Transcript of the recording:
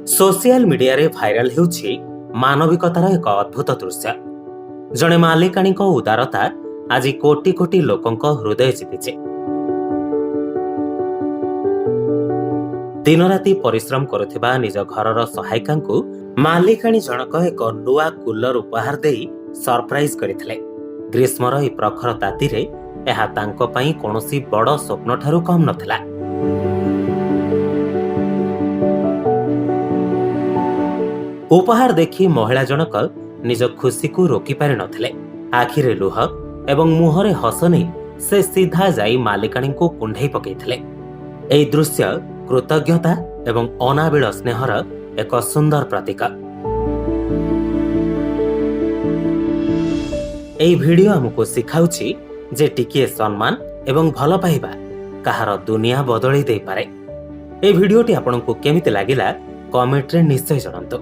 Social media रे viral हेउछि मानविकतार एक अद्भुत दृश्य। जणे मालिकाणी उदारता आज कोटी कोटी लोकंक हृदय जीतिছে। दिन राति परिश्रम करुथिबा निज घरर सहायिकांकु मालिकाणी जनक एक नुआ कूलर उपहार देई सरप्राइज करिथिले। ग्रीष्मर ई प्रखर तातीरे एहा तांको पई कोनोसी बड़ स्वप्न ठारू कम नथिला। उपहार देखि महिला जनक निज खुशी को रोकी पारि नथिले। आखिरे लुह एवं मुहरे हस नहीं से सीधा जाई मालिकाणी को कुंढई पकईथिले। एई दृश्य कृतज्ञता एवं अनाबिल स्नेहर एक सुंदर प्रतीक। एई भिडियो हमको सिखाउछि जे टिकिए सम्मान एवं भल पाइबा कहार दुनिया बदली दे पारे। एई भिडियोटी आपनकु केमिति लागिला कमेंट रे निश्चय जणांतु।